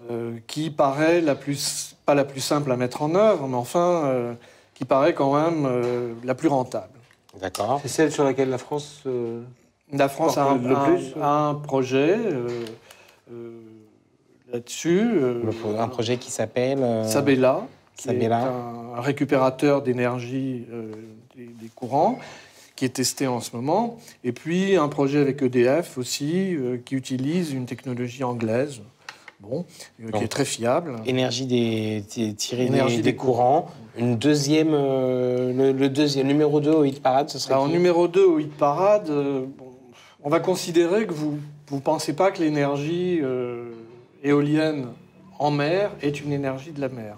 S16: Qui paraît pas la plus simple à mettre en œuvre, mais enfin, qui paraît quand même la plus rentable.
S1: D'accord.
S15: C'est celle sur laquelle la France...
S16: La France a un projet là-dessus.
S1: Un projet qui s'appelle...
S16: Sabella, qui est un récupérateur d'énergie des courants, qui est testé en ce moment. Et puis un projet avec EDF aussi, qui utilise une technologie anglaise, qui est très fiable.
S1: Énergie tirée des courants. Une deuxième, le numéro 2 au hit parade, ce serait
S16: Alors, numéro 2 au hit parade, on va considérer que vous ne pensez pas que l'énergie éolienne en mer est une énergie de la mer.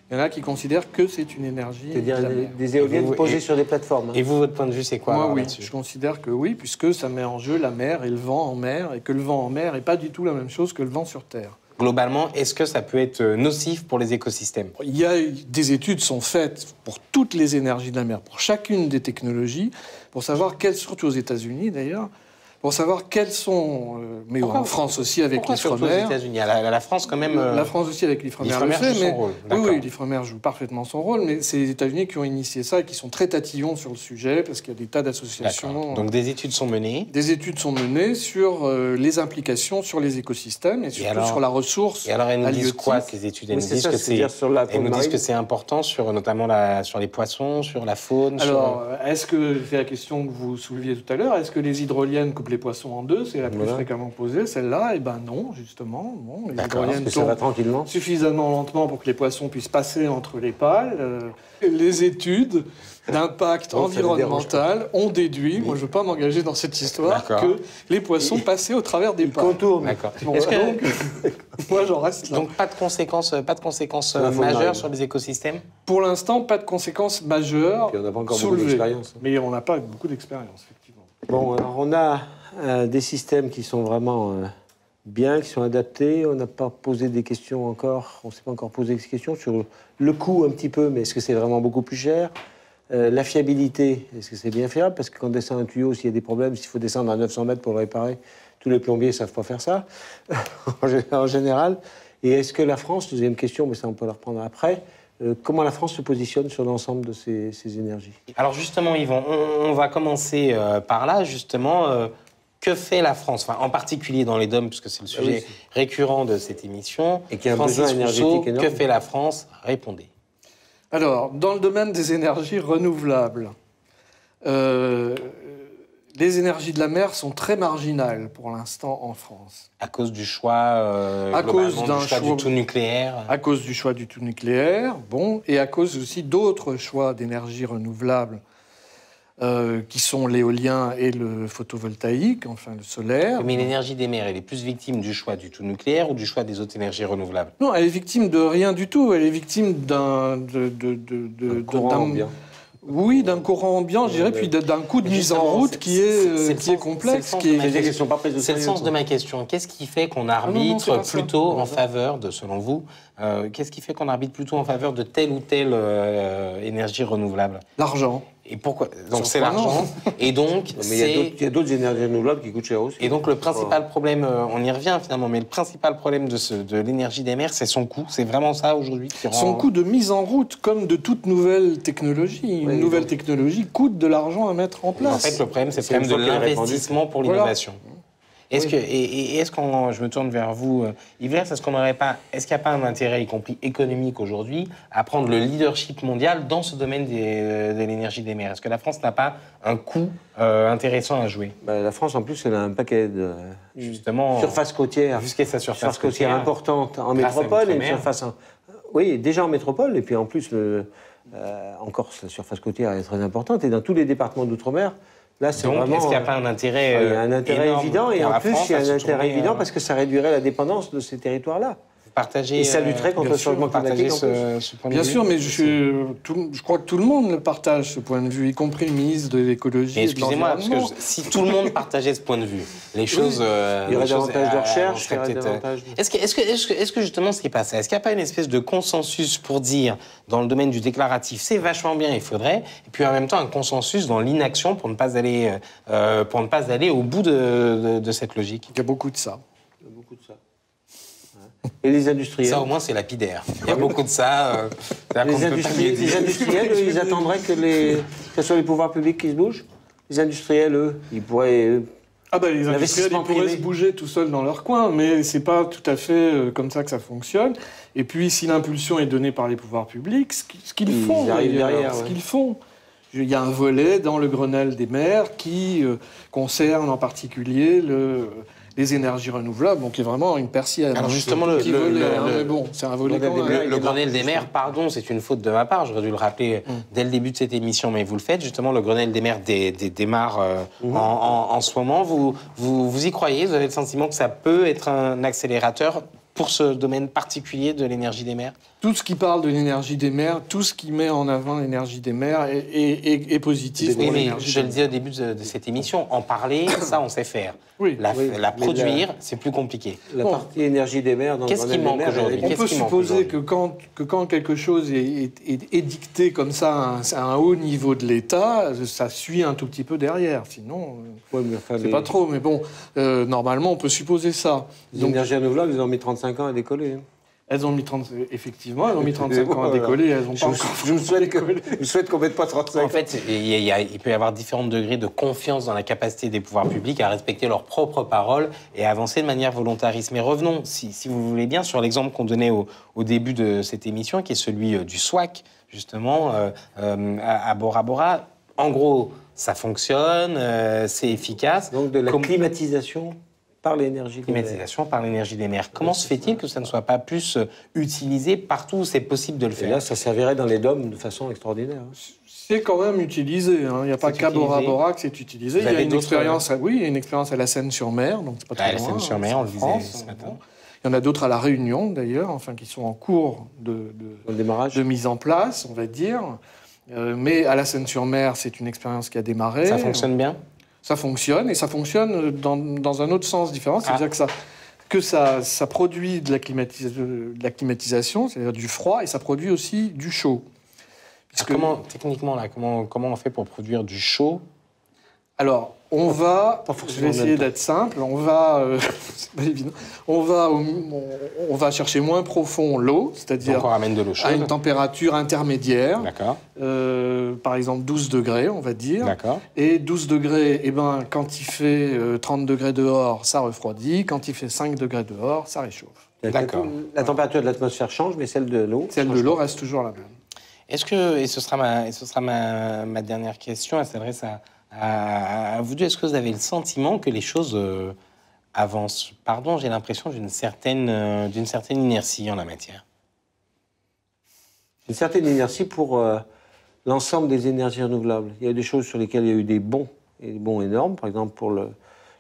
S16: Il y en a qui considèrent que c'est une énergie de la mer.
S15: Des éoliennes posées sur des plateformes.
S1: Et vous, votre point de vue, c'est quoi?
S16: Moi, oui, je considère que oui, puisque ça met en jeu la mer et le vent en mer, et que le vent en mer n'est pas du tout la même chose que le vent sur Terre.
S1: Globalement, est-ce que ça peut être nocif pour les écosystèmes?
S16: Il y a des études sont faites pour toutes les énergies de la mer, pour chacune des technologies, pour savoir quelles, surtout aux États-Unis d'ailleurs, pour savoir quelles sont, mais en France aussi avec l'Ifremer.
S1: Aux États-Unis, la France quand même.
S16: La France aussi avec l'Ifremer le fait, mais oui, l'Ifremer joue parfaitement son rôle, mais c'est les États-Unis qui ont initié ça et qui sont très tatillons sur le sujet parce qu'il y a des tas d'associations.
S1: Donc des études sont menées.
S16: Des études sont menées sur les implications sur les écosystèmes et surtout sur la ressource.
S1: Et alors elles nous disent quoi ces études? Elles nous disent que c'est important sur notamment sur les poissons, sur la faune.
S16: Alors est-ce que c'est la question que vous souleviez tout à l'heure? Est-ce que les hydroliennes coupent les poissons en deux? C'est la plus fréquemment posée, celle-là. Eh ben non, justement. Les hydroliennes tombent suffisamment lentement pour que les poissons puissent passer entre les pales. Les études d'impact environnemental ont déduit, moi je ne veux pas m'engager dans cette histoire, que les poissons passaient au travers des pales.
S1: D'accord.
S16: Moi j'en reste là.
S1: Donc pas de conséquences majeures sur les écosystèmes?
S16: Pour l'instant, pas de conséquences majeures
S15: on n'a pas encore
S16: soulevées.
S15: beaucoup d'expérience.
S16: Mais on n'a pas beaucoup d'expérience, effectivement.
S15: Bon, alors on a des systèmes qui sont vraiment bien, qui sont adaptés. On n'a pas posé des questions encore, on ne s'est pas encore posé des questions sur le coût un petit peu, mais est-ce que c'est vraiment beaucoup plus cher? La fiabilité, est-ce que c'est bien fiable? Parce que quand on descend un tuyau, s'il y a des problèmes, s'il faut descendre à 900 mètres pour le réparer, tous les plombiers ne savent pas faire ça, en général. Et est-ce que la France, deuxième question, mais ça on peut la reprendre après, comment la France se positionne sur l'ensemble de ces énergies?
S1: Alors justement, Yvon, on va commencer par là, justement. Que fait la France, en particulier dans les DOM, puisque c'est le sujet récurrent de cette émission.
S15: Et qui a un besoin énergétique énorme.
S1: Que fait la France? Répondez.
S16: Alors, dans le domaine des énergies renouvelables, les énergies de la mer sont très marginales pour l'instant en France.
S1: À cause du choix, du tout nucléaire.
S16: À cause du choix du tout nucléaire, et à cause aussi d'autres choix d'énergie renouvelable qui sont l'éolien et le photovoltaïque, enfin le solaire.
S1: Mais l'énergie des mers, elle est plus victime du choix du tout nucléaire ou du choix des autres énergies renouvelables?
S16: Non, elle est victime de rien du tout. Elle est victime d'un
S15: courant ambiant.
S16: Oui, d'un courant ambiant, je dirais, puis d'un coup de mise en route qui est complexe.
S1: C'est le sens de ma question. Qu'est-ce qui fait qu'on arbitre plutôt en faveur de, selon vous, qu'est-ce qui fait qu'on arbitre plutôt en faveur de telle ou telle énergie renouvelable?
S16: L'argent.
S1: Et pourquoi? Donc c'est l'argent. Et donc
S15: il y a d'autres énergies renouvelables qui coûtent cher aussi.
S1: Et donc le principal problème, on y revient finalement, mais le principal problème de l'énergie des mers, c'est son coût. C'est vraiment ça aujourd'hui qui rend...
S16: Son coût de mise en route, comme de toute nouvelle technologie. Une nouvelle technologie coûte de l'argent à mettre en place.
S1: En fait, le problème, c'est le problème de l'investissement pour l'innovation. Est-ce que, je me tourne vers vous, Yves, est-ce qu'il n'y a pas un intérêt, y compris économique aujourd'hui, à prendre le leadership mondial dans ce domaine de l'énergie des mers? Est-ce que la France n'a pas un coût intéressant à jouer?
S15: La France, en plus, elle a un paquet de
S1: justement
S15: surface côtière.
S1: Jusqu'à sa surface
S15: côtière importante en métropole et une surface Oui, déjà en métropole, et puis en plus, en Corse, la surface côtière est très importante, et dans tous les départements d'outre-mer, là, c'est vraiment...
S1: Donc, est-ce qu'il n'y a pas un intérêt
S15: il y a un intérêt évident, et en plus, il y a un intérêt évident
S1: parce
S15: parce que ça réduirait la dépendance de ces territoires-là. Et ça lutterait contre le changement climatique.
S1: Ce point de
S16: bien
S1: vue.
S16: sûr, mais je crois que tout le monde le partage, ce point de vue, y compris le ministre de l'écologie.
S1: Excusez-moi, parce que si tout le monde partageait ce point de vue, les choses...
S15: il y aurait davantage de recherche, il y aurait davantage...
S1: Est-ce que justement, ce qui est passé, est-ce qu'il n'y a pas une espèce de consensus pour dire, dans le domaine du déclaratif, c'est vachement bien, il faudrait, et puis en même temps un consensus dans l'inaction pour ne pas aller au bout de cette logique?
S16: Il y a beaucoup de ça.
S15: Il y a beaucoup de ça. Et les industriels?
S1: Ça, au moins, c'est lapidaire. Il y a beaucoup de ça.
S15: Les industriels, eux, ils attendraient que ce soit les pouvoirs publics qui se bougent. Les industriels, eux, ils pourraient...
S16: les industriels, ils pourraient se bouger tout seuls dans leur coin, mais c'est pas tout à fait comme ça que ça fonctionne. Et puis, si l'impulsion est donnée par les pouvoirs publics, ce qu'ils font, il y a un volet dans le Grenelle des maires qui concerne en particulier les énergies renouvelables, donc qui est vraiment une persienne.
S1: Alors justement,
S16: c'est un volet
S1: le Grenelle des maires, pardon, c'est une faute de ma part, j'aurais dû le rappeler dès le début de cette émission, mais vous le faites. Justement, le Grenelle des maires démarre en ce moment. Vous y croyez? Vous avez le sentiment que ça peut être un accélérateur pour ce domaine particulier de l'énergie des mers?
S16: Tout ce qui parle de l'énergie des mers, tout ce qui met en avant l'énergie des mers est positif.
S1: Oui, mais je le dis au début de cette émission, en parler, ça, on sait faire.
S16: Oui.
S1: La produire, c'est plus compliqué.
S15: La partie énergie des mers...
S1: Qu'est-ce qui manque aujourd'hui?
S16: On peut supposer que quand quelque chose est dicté comme ça à un haut niveau de l'État, ça suit un tout petit peu derrière. Sinon, c'est pas trop. Mais bon, normalement, on peut supposer ça.
S15: Les énergies renouvelables, ils ont mis 35 ans à décoller.
S16: Elles ont mis 35 ans à décoller, elles ont pas encore...
S15: Je vous souhaite qu'on ne mette pas 35 ans.
S1: En fait, il peut y avoir différents degrés de confiance dans la capacité des pouvoirs publics à respecter leurs propres paroles et à avancer de manière volontariste. Mais revenons, si vous voulez bien, sur l'exemple qu'on donnait au début de cette émission, qui est celui du SWAC, justement, à Bora Bora. En gros, ça fonctionne, c'est efficace.
S15: Donc de la climatisation par l'énergie des mers.
S1: Par l'énergie des mers. Comment se fait-il que ça ne soit pas plus utilisé partout où c'est possible de le faire?
S15: Et là, ça servirait dans les DOM de façon extraordinaire.
S16: C'est quand même utilisé. Il n'y a pas qu'à Bora Bora que c'est utilisé. Il y a une expérience à la Seine-sur-Mer, donc c'est pas très loin.
S1: La Seine-sur-Mer, on le disait ce matin.
S16: Il y en a d'autres à La Réunion, d'ailleurs, qui sont en cours de mise en place, on va dire. Mais à la Seine-sur-Mer, c'est une expérience qui a démarré.
S1: Ça fonctionne bien?
S16: Ça fonctionne, et ça fonctionne dans un autre sens différent. C'est-à-dire que ça produit de la climatisation, c'est-à-dire du froid, et ça produit aussi du chaud.
S1: Techniquement, comment on fait pour produire du chaud?
S16: Alors, je vais essayer d'être simple, c'est pas évident, on va chercher moins profond l'eau, c'est-à-dire à une température intermédiaire.
S1: D'accord.
S16: Par exemple 12 degrés, on va dire.
S1: D'accord.
S16: Et 12 degrés, quand il fait 30 degrés dehors, ça refroidit. Quand il fait 5 degrés dehors, ça réchauffe.
S15: D'accord. La température de l'atmosphère change, mais celle de l'eau...
S16: Celle de l'eau reste toujours la même.
S1: Est-ce que, et ce sera ma dernière question, elle s'adresse à vous deux, est-ce que vous avez le sentiment que les choses avancent? Pardon, j'ai l'impression d'une certaine inertie en la matière.
S15: Une certaine inertie pour l'ensemble des énergies renouvelables. Il y a des choses sur lesquelles il y a eu des bons énormes, par exemple pour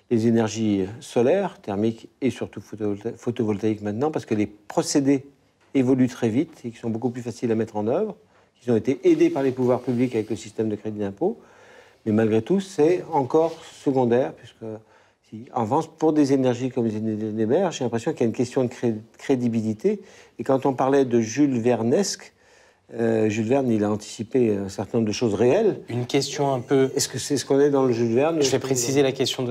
S15: les énergies solaires, thermiques et surtout photovoltaïques maintenant, parce que les procédés évoluent très vite et qui sont beaucoup plus faciles à mettre en œuvre, qui ont été aidés par les pouvoirs publics avec le système de crédit d'impôt. Mais malgré tout, c'est encore secondaire, puisque en revanche, pour des énergies comme les énergies des mers, j'ai l'impression qu'il y a une question de crédibilité. Et quand on parlait de Jules Vernesque, Jules Verne, il a anticipé un certain nombre de choses réelles.
S1: Une question un peu...
S15: Est-ce que c'est ce qu'on est dans le Jules Verne?
S1: Je vais préciser la question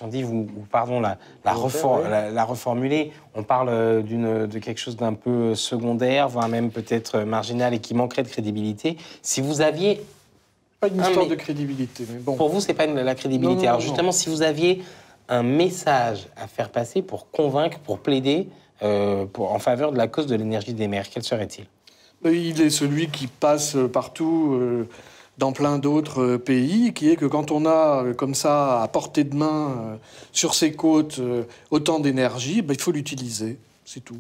S1: d'Yves, ou pardon, la reformuler. On parle de quelque chose d'un peu secondaire, voire même peut-être marginal et qui manquerait de crédibilité. Si vous aviez...
S16: Pas une histoire de crédibilité, mais bon.
S1: Pour vous, c'est pas la crédibilité. Alors justement, si vous aviez un message à faire passer pour convaincre, pour plaider en faveur de la cause de l'énergie des mers, quel serait-il?
S16: Il est celui qui passe partout dans plein d'autres pays, qui est que quand on a comme ça à portée de main sur ses côtes autant d'énergie, il faut l'utiliser, c'est tout.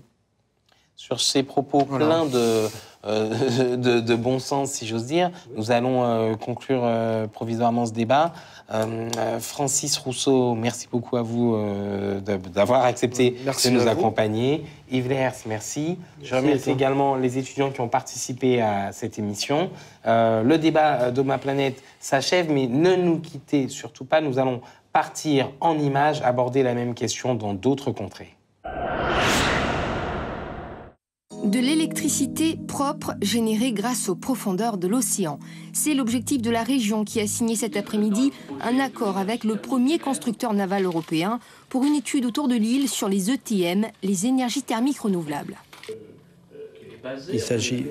S1: Sur ces propos pleins de bon sens, si j'ose dire, nous allons conclure provisoirement ce débat. Francis Rousseau, merci beaucoup à vous d'avoir accepté de nous accompagner. Yves Lehers, merci. Je remercie également les étudiants qui ont participé à cette émission. Le débat de ma planète s'achève, mais ne nous quittez surtout pas. Nous allons partir en images, aborder la même question dans d'autres contrées.
S17: De l'électricité propre générée grâce aux profondeurs de l'océan. C'est l'objectif de la région qui a signé cet après-midi un accord avec le premier constructeur naval européen pour une étude autour de l'île sur les ETM, les énergies thermiques renouvelables.
S18: Il s'agit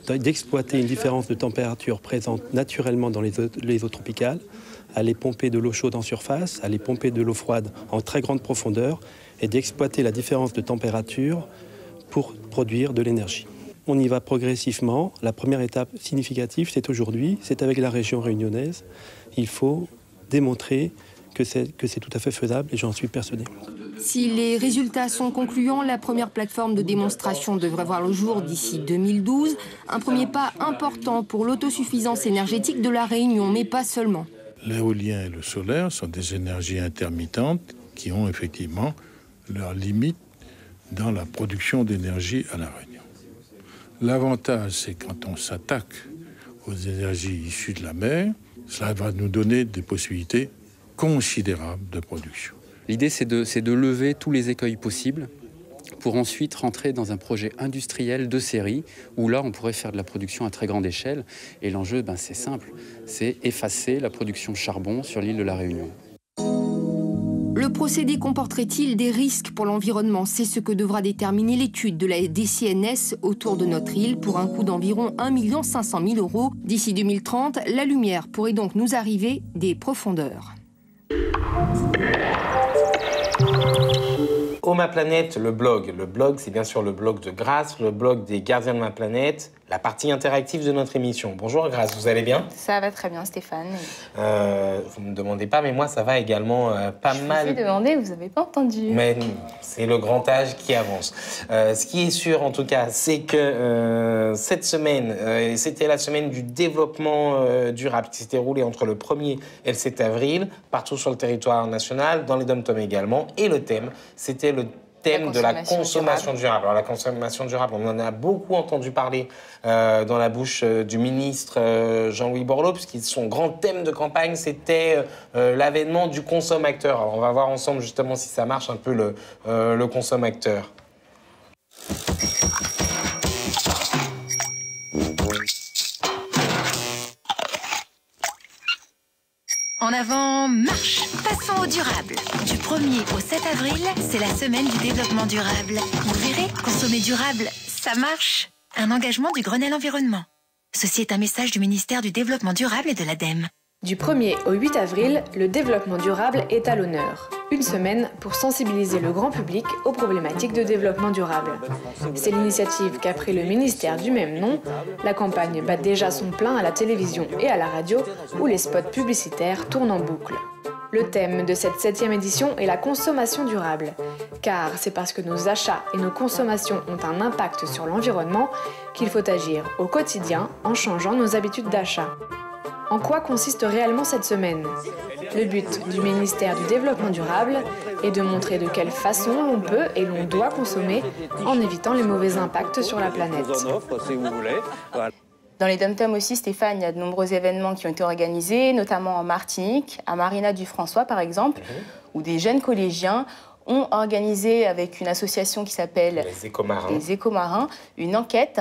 S18: d'exploiter une différence de température présente naturellement dans les eaux tropicales, aller pomper de l'eau chaude en surface, aller pomper de l'eau froide en très grande profondeur et d'exploiter la différence de température pour produire de l'énergie. On y va progressivement. La première étape significative, c'est aujourd'hui, c'est avec la région réunionnaise. Il faut démontrer que c'est tout à fait faisable et j'en suis persuadé.
S17: Si les résultats sont concluants, la première plateforme de démonstration devrait voir le jour d'ici 2012. Un premier pas important pour l'autosuffisance énergétique de la Réunion, mais pas seulement.
S19: L'éolien et le solaire sont des énergies intermittentes qui ont effectivement leurs limites dans la production d'énergie à La Réunion. L'avantage, c'est quand on s'attaque aux énergies issues de la mer, cela va nous donner des possibilités considérables de production.
S20: L'idée, c'est de lever tous les écueils possibles pour ensuite rentrer dans un projet industriel de série où là, on pourrait faire de la production à très grande échelle. Et l'enjeu, c'est simple, c'est effacer la production charbon sur l'île de La Réunion.
S17: Le procédé comporterait-il des risques pour l'environnement? C'est ce que devra déterminer l'étude de la DCNS autour de notre île pour un coût d'environ 1 500 000 €. D'ici 2030, la lumière pourrait donc nous arriver des profondeurs.
S1: Oh ma planète, le blog. Le blog, c'est bien sûr le blog de Grace, le blog des gardiens de ma planète, la partie interactive de notre émission. Bonjour Grace, vous allez bien?
S21: Ça va très bien Stéphane.
S1: Vous ne me demandez pas, mais moi ça va également pas mal.
S21: Je vous ai demandé, vous n'avez pas entendu.
S1: Mais c'est le grand âge qui avance. Ce qui est sûr en tout cas, c'est que cette semaine, c'était la semaine du développement durable qui s'est déroulée entre le 1er et le 7 avril, partout sur le territoire national, dans les dom-toms également. Et le thème, c'était le thème de la consommation durable. Alors la consommation durable, on en a beaucoup entendu parler dans la bouche du ministre Jean-Louis Borloo, puisque son grand thème de campagne, c'était l'avènement du consommateur. Alors on va voir ensemble justement si ça marche un peu le consommateur.
S22: En avant, marche! Passons au durable. Du 1er au 7 avril, c'est la semaine du développement durable. Vous verrez, consommer durable, ça marche! Un engagement du Grenelle Environnement. Ceci est un message du ministère du Développement durable et de l'ADEME.
S23: Du 1er au 8 avril, le développement durable est à l'honneur. Une semaine pour sensibiliser le grand public aux problématiques de développement durable. C'est l'initiative qu'a pris le ministère du même nom. La campagne bat déjà son plein à la télévision et à la radio, où les spots publicitaires tournent en boucle. Le thème de cette 7e édition est la consommation durable. Car c'est parce que nos achats et nos consommations ont un impact sur l'environnement qu'il faut agir au quotidien en changeant nos habitudes d'achat. En quoi consiste réellement cette semaine? Le but du ministère du Développement durable est de montrer de quelle façon l'on peut et l'on doit consommer en évitant les mauvais impacts sur la planète.
S21: Dans les dom-toms aussi, Stéphane, il y a de nombreux événements qui ont été organisés, notamment en Martinique, à Marina du François par exemple, où des jeunes collégiens ont organisé avec une association qui s'appelle les Éco-Marins une enquête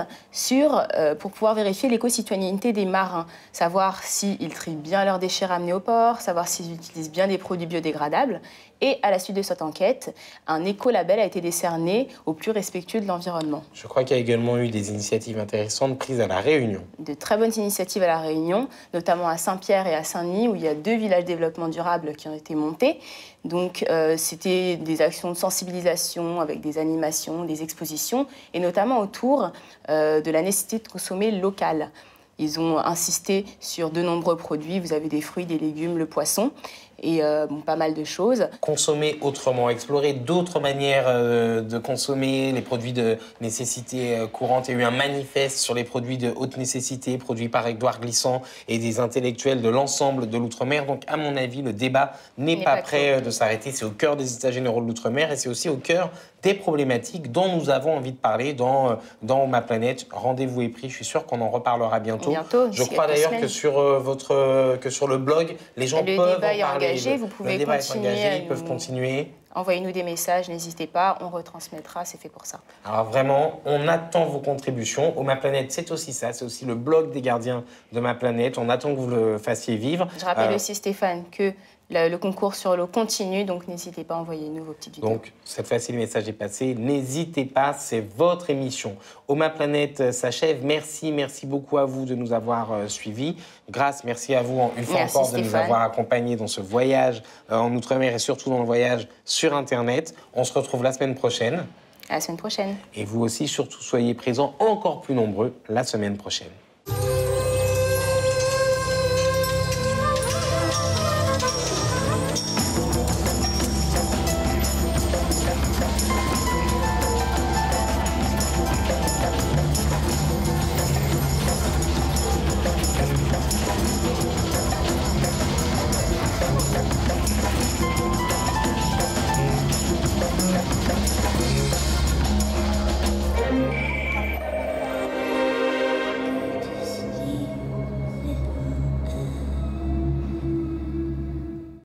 S21: pour pouvoir vérifier l'éco-citoyenneté des marins, savoir s'ils trient bien leurs déchets ramenés au port, savoir s'ils utilisent bien des produits biodégradables. Et à la suite de cette enquête, un écolabel a été décerné aux plus respectueux de l'environnement.
S1: Je crois qu'il y a également eu des initiatives intéressantes prises à La Réunion.
S21: De très bonnes initiatives à La Réunion, notamment à Saint-Pierre et à Saint-Denis, où il y a 2 villages développement durable qui ont été montés. Donc c'était des actions de sensibilisation avec des animations, des expositions, et notamment autour de la nécessité de consommer local. Ils ont insisté sur de nombreux produits, vous avez des fruits, des légumes, le poisson, et pas mal de choses.
S1: Consommer autrement, explorer d'autres manières de consommer les produits de nécessité courante. Il y a eu un manifeste sur les produits de haute nécessité, produits par Édouard Glissant et des intellectuels de l'ensemble de l'outre-mer. Donc, à mon avis, le débat n'est pas prêt de s'arrêter. C'est au cœur des États généraux de l'outre-mer et c'est aussi au cœur des problématiques dont nous avons envie de parler dans Ma Planète. Rendez-vous est pris, je suis sûr qu'on en reparlera bientôt. Je crois d'ailleurs que sur le blog, les gens peuvent en parler.
S21: Engagé, vous pouvez
S1: ils peuvent continuer.
S21: Envoyez-nous des messages, n'hésitez pas, on retransmettra, c'est fait pour ça.
S1: Alors vraiment, on attend vos contributions. Ma Planète, c'est aussi ça, c'est aussi le blog des gardiens de Ma Planète. On attend que vous le fassiez vivre.
S21: Je rappelle aussi, Stéphane, que le concours sur l'eau continue, donc n'hésitez pas à envoyer-nous vos petites vidéos.
S1: Donc, cette fois-ci, le message est passé. N'hésitez pas, c'est votre émission. Ma Planète s'achève. Merci beaucoup à vous de nous avoir suivis. Grâce, merci à vous une fois encore de nous avoir accompagnés dans ce voyage en Outre-mer et surtout dans le voyage sur Internet. On se retrouve la semaine prochaine.
S21: À la semaine prochaine.
S1: Et vous aussi, surtout, soyez présents encore plus nombreux la semaine prochaine.